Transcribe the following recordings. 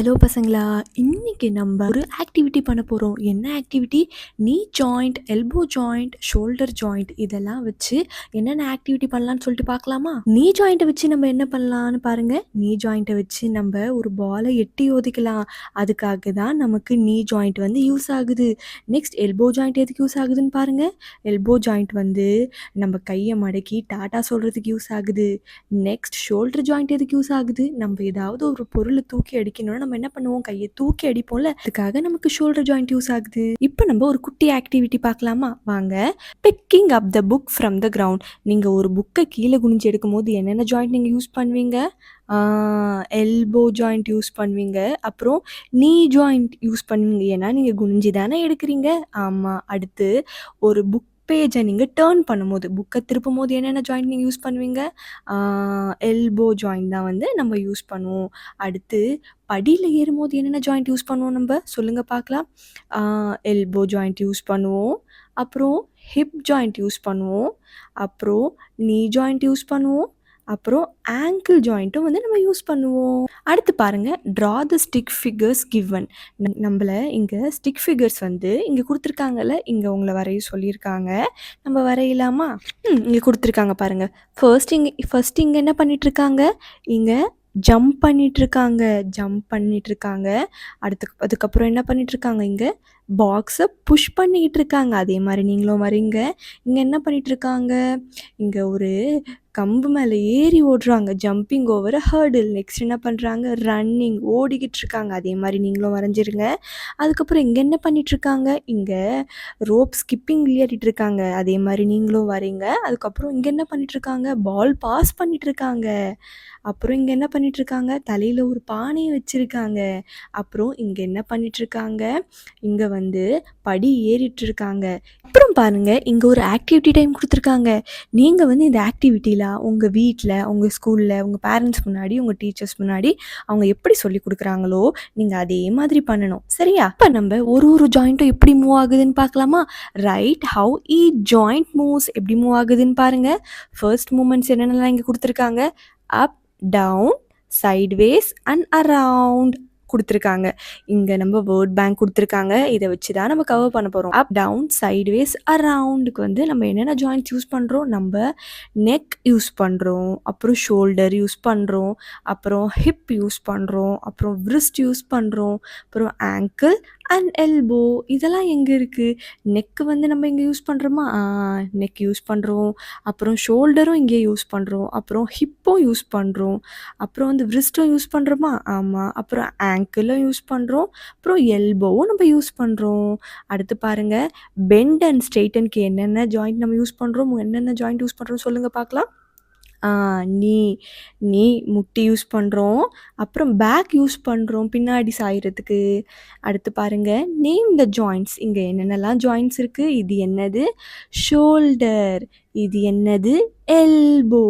Hello பசங்களா, இன்னைக்கு நம்ம ஒரு ஆக்டிவிட்டி பண்ண போகிறோம். என்ன ஆக்டிவிட்டி? நீ joint, elbow joint, shoulder joint இதெல்லாம் வச்சு என்னென்ன ஆக்டிவிட்டி பண்ணலான்னு சொல்லிட்டு பார்க்கலாமா? நீ ஜாயிண்ட்டை வச்சு நம்ம என்ன பண்ணலான்னு பாருங்க. நீ ஜாயிண்ட்டை வச்சு நம்ம ஒரு பாலை எட்டி ஒதிக்கலாம். அதுக்காக தான் நமக்கு நீ ஜாயிண்ட் வந்து யூஸ் ஆகுது. நெக்ஸ்ட் எல்போ ஜாயிண்ட் எதுக்கு யூஸ் ஆகுதுன்னு பாருங்க. எல்போ ஜாயிண்ட் வந்து நம்ம கையை மடக்கி டாட்டா சொல்கிறதுக்கு யூஸ் ஆகுது. நெக்ஸ்ட் ஷோல்டர் ஜாயிண்ட் எதுக்கு யூஸ் ஆகுது? நம்ம ஏதாவது ஒரு பொருளை தூக்கி அடிக்கணும்னா நம்ம என்ன பண்ணுவோம்? கையை தூக்கி அடிப்போம்ல, அதுக்காக நமக்கு ஷோல்டர் ஜாயிண்ட் யூஸ் ஆகுது. இப்போ நம்ம ஒரு குட்டி ஆக்டிவிட்டி பார்க்கலாமா? வாங்க. Picking up the book from the ground. நீங்கள் ஒரு புக்கை கீழே குனிஞ்சு எடுக்கும் போது என்னென்ன ஜாயிண்ட் நீங்கள் யூஸ் பண்ணுவீங்க? எல்போ ஜாயிண்ட் யூஸ் பண்ணுவீங்க. அப்புறம் நீ ஜாயிண்ட் யூஸ் பண்ணுவீங்க. ஏன்னா நீங்கள் குனிஞ்சு தானே எடுக்கிறீங்க. ஆமாம். அடுத்து ஒரு புக் பேஜை நீங்கள் டேர்ன் பண்ணும்போது, புக்கை திருப்பும் போது என்னென்ன ஜாயிண்ட் நீங்கள் யூஸ் பண்ணுவீங்க? எல்போ ஜாயிண்ட் தான் வந்து நம்ம யூஸ் பண்ணுவோம். அடுத்து படியில் ஏறும்போது என்னென்ன ஜாயிண்ட் யூஸ் பண்ணுவோம் நம்ம? சொல்லுங்கள் பார்க்கலாம். எல்போ ஜாயிண்ட் யூஸ் பண்ணுவோம். அப்புறம் ஹிப் ஜாயிண்ட் யூஸ் பண்ணுவோம். அப்புறம் நீ ஜாயிண்ட் யூஸ் பண்ணுவோம். அப்புறம் ஆங்கிள் ஜாயிண்ட்டும் வந்து நம்ம யூஸ் பண்ணுவோம். அடுத்து பாருங்கள், draw the stick figures given. நம்மள இங்கே ஸ்டிக் ஃபிகர்ஸ் வந்து இங்கே கொடுத்துருக்காங்கல்ல, இங்கே உங்களை வரைய சொல்லியிருக்காங்க. நம்ம வரையலாமா? இங்கே கொடுத்துருக்காங்க பாருங்கள். ஃபர்ஸ்ட் இங்கே என்ன பண்ணிகிட்ருக்காங்க? இங்கே ஜம்ப் பண்ணிகிட்ருக்காங்க. அதுக்கப்புறம் என்ன பண்ணிகிட்ருக்காங்க? இங்கே பாக்ஸை புஷ் பண்ணிக்கிட்டு இருக்காங்க. அதே மாதிரி நீங்களும் வரீங்க. இங்கே என்ன பண்ணிகிட்ருக்காங்க? இங்கே ஒரு கம்பு மேலே ஏறி ஓடுறாங்க. Jumping over ஹர்டில். நெக்ஸ்ட் என்ன பண்ணுறாங்க? ரன்னிங், ஓடிக்கிட்டு இருக்காங்க. அதே மாதிரி நீங்களும் வரைஞ்சிருங்க. அதுக்கப்புறம் இங்கே என்ன பண்ணிகிட்ருக்காங்க? இங்கே ரோப் ஸ்கிப்பிங் விளையாடிட்டு இருக்காங்க. அதே மாதிரி நீங்களும் வரீங்க. அதுக்கப்புறம் இங்கே என்ன பண்ணிகிட்ருக்காங்க? பால் பாஸ் பண்ணிகிட்ருக்காங்க. அப்புறம் இங்கே என்ன பண்ணிகிட்ருக்காங்க? தலையில் ஒரு பானையை வச்சுருக்காங்க. அப்புறம் இங்கே என்ன பண்ணிகிட்ருக்காங்க? இங்கே வந்து படி ஏறிட்டு இருக்காங்க. அப்புறம் பாருங்கள், இங்கே ஒரு ஆக்டிவிட்டி டைம் கொடுத்துருக்காங்க. நீங்கள் வந்து இந்த ஆக்டிவிட்டியில் உங்கள் வீட்டில், உங்கள் ஸ்கூலில், உங்கள் பேரண்ட்ஸ் முன்னாடி, உங்கள் டீச்சர்ஸ் முன்னாடி அவங்க எப்படி சொல்லி கொடுக்குறாங்களோ நீங்கள் அதே மாதிரி பண்ணணும். சரியா? இப்போ நம்ம ஒரு ஜாயிண்ட்டும் எப்படி மூவ் ஆகுதுன்னு பார்க்கலாமா? Right, how each joint moves எப்படி மூவ் ஆகுதுன்னு பாருங்கள். ஃபர்ஸ்ட் மூமெண்ட்ஸ் என்னென்னலாம் இங்கே கொடுத்துருக்காங்க? அப், டவுன், சைட்வேஸ் அண்ட் அரவுண்ட் கொடுத்துருக்காங்க. இங்கே நம்ம வேர்ட் பேங்க் கொடுத்துருக்காங்க. இதை வச்சு தான் நம்ம கவர் பண்ண போகிறோம். அப், டவுன், சைட்வேஸ், அரவுண்டுக்கு வந்து நம்ம என்னென்ன ஜாயிண்ட்ஸ் யூஸ் பண்ணுறோம்? நம்ம நெக் யூஸ் பண்ணுறோம். அப்புறம் ஷோல்டர் யூஸ் பண்ணுறோம். அப்புறம் ஹிப் யூஸ் பண்ணுறோம். அப்புறம் விரிஸ்ட் யூஸ் பண்ணுறோம். அப்புறம் ஆங்கிள் அண்ட் எல்போ. இதெல்லாம் எங்கே இருக்குது? நெக்கு வந்து நம்ம இங்கே யூஸ் பண்ணுறோமா? நெக் யூஸ் பண்ணுறோம். அப்புறம் ஷோல்டரும் இங்கே யூஸ் பண்ணுறோம். அப்புறம் ஹிப்பும் யூஸ் பண்ணுறோம். அப்புறம் வந்து விரிஸ்ட்டும் யூஸ் பண்ணுறோமா? ஆமாம். அப்புறம் ஆங்கிளும் யூஸ் பண்ணுறோம். அப்புறம் எல்போவும் நம்ம யூஸ் பண்ணுறோம். அடுத்து பாருங்கள், பெண்ட் அண்ட் ஸ்ட்ரெயிட்டனுக்கு என்னென்ன ஜாயிண்ட் நம்ம யூஸ் பண்ணுறோம்? என்னென்ன ஜாயிண்ட் யூஸ் பண்ணுறோம் சொல்லுங்கள் பார்க்கலாம். நீ முட்டி யூஸ் பண்ணுறோம். அப்புறம் பேக் யூஸ் பண்ணுறோம் பின்னாடி சாயறதுக்கு. அடுத்து பாருங்கள், நேம் த ஜாயிண்ட்ஸ். இங்கே என்னென்னலாம் ஜாயிண்ட்ஸ் இருக்குது? இது என்னது? ஷோல்டர். இது என்னது? எல்போ.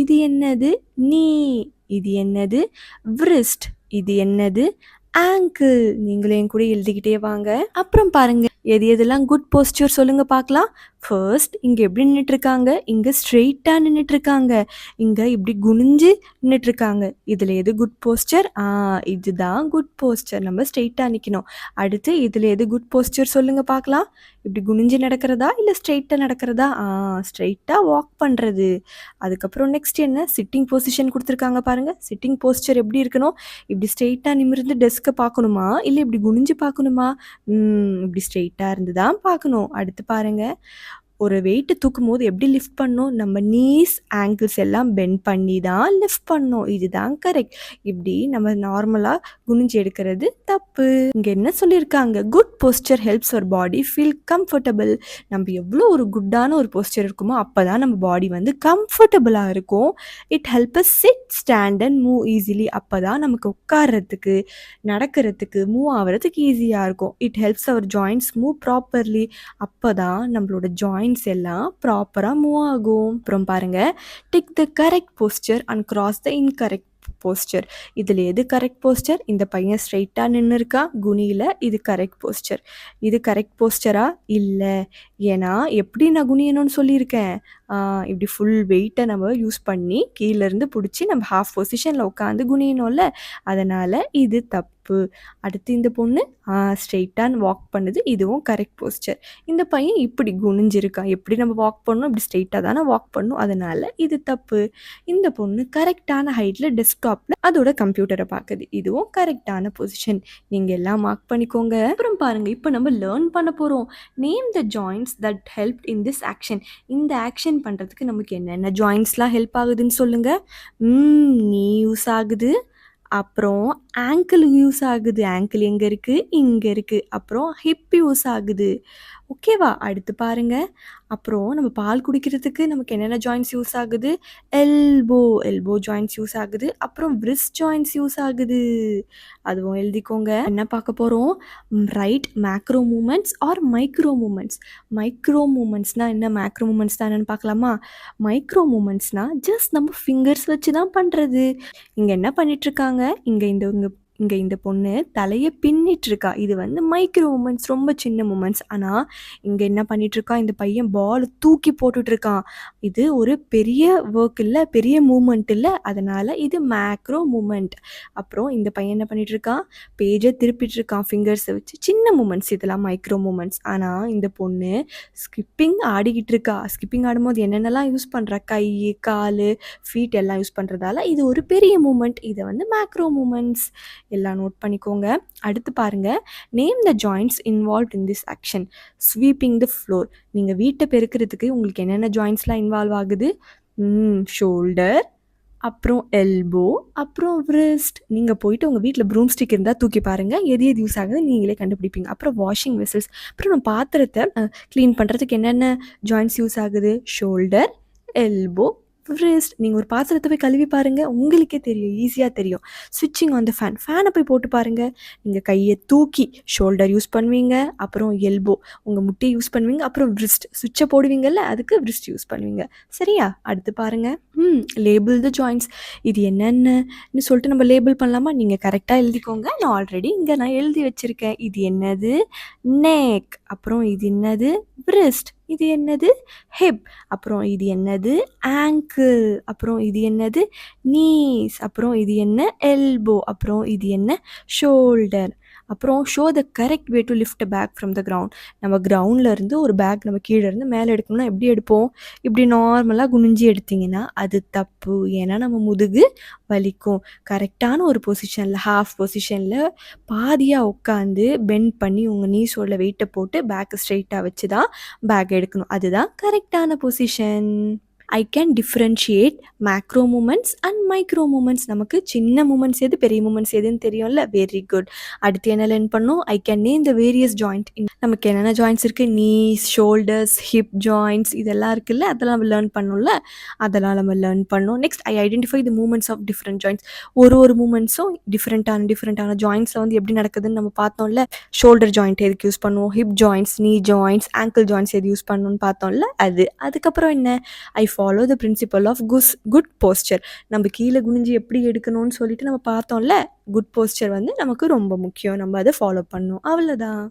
இது என்னது? நீ. இது என்னது? விரிஸ்ட். இது என்னது? ஆங்கிள். நீங்களும் என் கூட எழுதிக்கிட்டே வாங்க. அப்புறம் பாருங்க, எதெல்லாம் குட் போஸ்டர் சொல்லுங்க பார்க்கலாம். ஃபர்ஸ்ட் இங்கே எப்படி நின்றுட்டுருக்காங்க? இங்கே ஸ்ட்ரெயிட்டாக நின்றுட்டுருக்காங்க. இங்கே இப்படி குனிஞ்சு நின்றுட்டுருக்காங்க. இதில் எது குட் போஸ்டர்? இதுதான் குட் போஸ்டர். நம்ம ஸ்ட்ரெயிட்டாக நிற்கணும். அடுத்து இதில் எது குட் போஸ்டர் சொல்லுங்க பார்க்கலாம். இப்படி குனிஞ்சு நடக்கிறதா இல்லை ஸ்ட்ரெயிட்டாக நடக்கிறதா? ஸ்ட்ரெயிட்டாக வாக் பண்ணுறது. அதுக்கப்புறம் நெக்ஸ்ட் என்ன? சிட்டிங் பொசிஷன் கொடுத்துருக்காங்க பாருங்கள். சிட்டிங் போஸ்டர் எப்படி இருக்கணும்? இப்படி ஸ்ட்ரெயிட்டாக நிமிர்ந்து டெஸ்க்கை பார்க்கணுமா இல்லை இப்படி குனிஞ்சு பார்க்கணுமா? இப்படி ஸ்ட்ரெயிட்டாக இருந்து தான் பார்க்கணும். அடுத்து பாருங்கள், ஒரு வெயிட்டு தூக்கும் போது எப்படி லிஃப்ட் பண்ணணும்? நம்ம நீஸ், ஆங்கிள்ஸ் எல்லாம் பெண்ட் பண்ணி தான் லிஃப்ட் பண்ணணும். இதுதான் கரெக்ட். இப்படி நம்ம நார்மலாக குனிஞ்சு எடுக்கிறது தப்பு. இங்கே என்ன சொல்லியிருக்காங்க? குட் போஸ்டர் ஹெல்ப்ஸ் அவர் பாடி ஃபீல் கம்ஃபர்டபுள். நம்ம எவ்வளோ ஒரு குட்டான ஒரு போஸ்டர் இருக்குமோ அப்போ தான் நம்ம பாடி வந்து கம்ஃபர்டபுளாக இருக்கும். It help us sit, stand and move easily. அப்போ தான் நமக்கு உட்கார்றதுக்கு, நடக்கிறதுக்கு, மூவ் ஆகிறதுக்கு ஈஸியாக இருக்கும். It helps our joints move properly. அப்போ தான் நம்மளோட ஜாயிண்ட்ஸ் எல்லாம் ப்ராப்பராக மூவ் ஆகும். அப்புறம் பாருங்க, tick the correct posture and cross the incorrect posture. இதில் எது கரெக்ட் போஸ்டர்? இந்த பையன் ஸ்ட்ரைட்டாக நின்று இருக்கா, குனியில். இது கரெக்ட் போஸ்டர். இது கரெக்ட் போஸ்டரா? இல்லை. ஏன்னா எப்படி நான் குனியணும்னு சொல்லியிருக்கேன்? இப்படி ஃபுல் வெயிட்டை நம்ம யூஸ் பண்ணி கீழேருந்து பிடிச்சி நம்ம ஹாஃப் பொசிஷனில் உட்காந்து குனியணும்ல, அதனால் இது தப்பு. அடுத்து இந்த பொண்ணு ஸ்ட்ரெயிட்டாக வாக் பண்ணுது, இதுவும் கரெக்ட் போஸ்டர். இந்த பையன் இப்படி குனிஞ்சிருக்கான், எப்படி நம்ம வாக் பண்ணணும், இப்படி ஸ்ட்ரெயிட்டாக தானே வாக் பண்ணணும், அதனால் இது தப்பு. இந்த பொண்ணு கரெக்டான ஹைட்டில் டெஸ்க்டாப்பில் அதோட கம்ப்யூட்டரை பார்க்குது, இதுவும் கரெக்டான பொசிஷன். நீங்கள் எல்லாம் மார்க் பண்ணிக்கோங்க. அப்புறம் பாருங்கள், இப்போ நம்ம லேர்ன் பண்ண போகிறோம். Name the joints that help in this action. இந்த ஆக்ஷன் பண்ணுறதுக்கு நமக்கு என்னென்ன ஜாயின்ட்ஸ்லாம் ஹெல்ப் ஆகுதுன்னு சொல்லுங்கள். நீ யூஸ் ஆகுது, அப்புறம் ஆங்கிள் யூஸ் ஆகுது. ஆங்கிள் எங்கே இருக்குது? இங்கே இருக்குது. அப்புறம் ஹிப் யூஸ் ஆகுது. ஓகேவா? அடுத்து பாருங்கள். அப்புறம் நம்ம பால் குடிக்கிறதுக்கு நமக்கு என்னென்ன ஜாயின்ட்ஸ் யூஸ் ஆகுது? எல்போ ஜாயின்ட்ஸ் யூஸ் ஆகுது. அப்புறம் wrist ஜாயின்ட்ஸ் யூஸ் ஆகுது, அதுவும் எழுதிக்கோங்க. என்ன பார்க்க போகிறோம்? Right macro movements or micro movements. Micro மூமெண்ட்ஸ்னால் என்ன, மேக்ரோ மூமெண்ட்ஸ் தான் என்னென்னு பார்க்கலாமா? மைக்ரோ மூமெண்ட்ஸ்னால் ஜஸ்ட் நம்ம ஃபிங்கர்ஸ் வச்சு தான் பண்ணுறது. இங்கே என்ன பண்ணிகிட்ருக்காங்க, இங்கே இந்த பொண்ணு தலையை பின்னிட்டுருக்கா, இது வந்து மைக்ரோ மூமெண்ட்ஸ், ரொம்ப சின்ன மூமெண்ட்ஸ். ஆனால் இங்கே என்ன பண்ணிகிட்ருக்கா, இந்த பையன் பால் தூக்கி போட்டுட்ருக்கான், இது ஒரு பெரிய ஒர்க் இல்லை, பெரிய மூமெண்ட் இல்லை, அதனால் இது மேக்ரோ மூமெண்ட். அப்புறம் இந்த பையன் என்ன பண்ணிகிட்ருக்கான், பேஜை திருப்பிட்டுருக்கான் ஃபிங்கர்ஸை வச்சு, சின்ன மூமெண்ட்ஸ் இதெல்லாம் மைக்ரோ மூமெண்ட்ஸ். ஆனால் இந்த பொண்ணு ஸ்கிப்பிங் ஆடிக்கிட்டு இருக்கா, ஸ்கிப்பிங் ஆடும்போது என்னென்னலாம் யூஸ் பண்ணுறா, கை, கால், ஃபீட் எல்லாம் யூஸ் பண்ணுறதால இது ஒரு பெரிய மூமெண்ட், இதை வந்து மேக்ரோ மூமெண்ட்ஸ். எல்லாம் நோட் பண்ணிக்கோங்க. அடுத்து பாருங்கள், name the joints involve in this action. Sweeping the floor. நீங்கள் வீட்டை பெருக்கிறதுக்கு உங்களுக்கு என்னென்ன ஜாயின்ட்ஸ்லாம் இன்வால்வ் ஆகுது? ஷோல்டர், அப்புறம் எல்போ, அப்புறம் wrist. நீங்கள் போயிட்டு உங்கள் வீட்டில் ப்ரூம் ஸ்டிக் இருந்தால் தூக்கி பாருங்கள், எது யூஸ் ஆகுது நீங்களே கண்டுபிடிப்பீங்க. அப்புறம் வாஷிங் வெசல்ஸ். அப்புறம் நம்ம பாத்திரத்தை க்ளீன் பண்ணுறதுக்கு என்னென்ன ஜாயின்ட்ஸ் யூஸ் ஆகுது? Shoulder, elbow, wrist. நீங்கள் ஒரு பாத்திரத்தை போய் கழுவி பாருங்கள், உங்களுக்கே தெரியும், ஈஸியாக தெரியும். ஸ்விட்சிங் ஆன் த ஃபேனை போய் போட்டு பாருங்கள். நீங்கள் கையை தூக்கி ஷோல்டர் யூஸ் பண்ணுவீங்க, அப்புறம் எல்போ உங்கள் முட்டையை யூஸ் பண்ணுவீங்க, அப்புறம் wrist சுவிட்சை போடுவீங்கல்ல, அதுக்கு wrist யூஸ் பண்ணுவீங்க. சரியா? அடுத்து பாருங்கள், லேபிள் த ஜாயின்ட்ஸ். இது என்னென்னு சொல்லிட்டு நம்ம லேபிள் பண்ணலாமா? நீங்கள் கரெக்டாக எழுதிக்கோங்க. நான் ஆல்ரெடி இங்கே எழுதி வச்சுருக்கேன். இது என்னது? நெக். அப்புறம் இது என்னது? wrist. இது என்னது? ஹிப். அப்புறம் இது என்னது? ஆங்கிள். அப்புறம் இது என்னது? நீஸ். அப்புறம் இது என்ன? எல்போ. அப்புறம் இது என்ன? ஷோல்டர். அப்புறம் show the correct way to lift a bag from the ground. நம்ம கிரவுண்ட்லேருந்து ஒரு பேக் நம்ம கீழே இருந்து மேலே எடுக்கணும்னா எப்படி எடுப்போம்? இப்படி நார்மலாக குனிஞ்சி எடுத்திங்கன்னா அது தப்பு, ஏன்னா நம்ம முதுகு வலிக்கும். கரெக்டான ஒரு பொசிஷனில், ஹாஃப் பொசிஷனில் பாதியாக உட்காந்து பெண்ட் பண்ணி உங்கள் நீஸோட வெயிட்டை போட்டு பேக்கை ஸ்ட்ரெயிட்டாக வச்சு தான் பேக் எடுக்கணும், அதுதான் கரெக்டான position. I can differentiate macro moments and micro moments. நமக்கு சின்ன மூமெண்ட்ஸ் எது, பெரிய மூமெண்ட்ஸ் எதுன்னு தெரியும்ல. Very good. அடுத்து என்ன லேர்ன் பண்ணோம்? I can name the various joint. நமக்கு என்னென்ன ஜாயின்ட்ஸ் இருக்குது? நீஸ், ஷோல்டர்ஸ், ஹிப் ஜாயின்ட்ஸ் இதெல்லாம் இருக்குல்ல, அதெல்லாம் நம்ம லேர்ன் பண்ணோம்ல, அதெல்லாம் நம்ம லேர்ன் பண்ணோம். Next I identify the movements of different joints. ஒரு மூமெண்ட்ஸும் டிஃப்ரெண்ட்டான ஜாயின்ட்ஸில் வந்து எப்படி நடக்குதுன்னு நம்ம பார்த்தோம்ல. ஷோல்டர் ஜாயிண்ட் எதுக்கு யூஸ் பண்ணுவோம், hip joints, knee joints, ankle joints எது யூஸ் பண்ணணும்னு பார்த்தோம்ல, அதுக்கப்புறம் என்ன? I follow the principle of good posture. நம்ம கீழே குனிஞ்சு எப்படி எடுக்கணும்னு சொல்லிட்டு நம்ம பார்த்தோம்ல, குட் போஸ்டர் வந்து நமக்கு ரொம்ப முக்கியம், நம்ம அதை ஃபாலோ பண்ணணும். அவ்வளோதான்.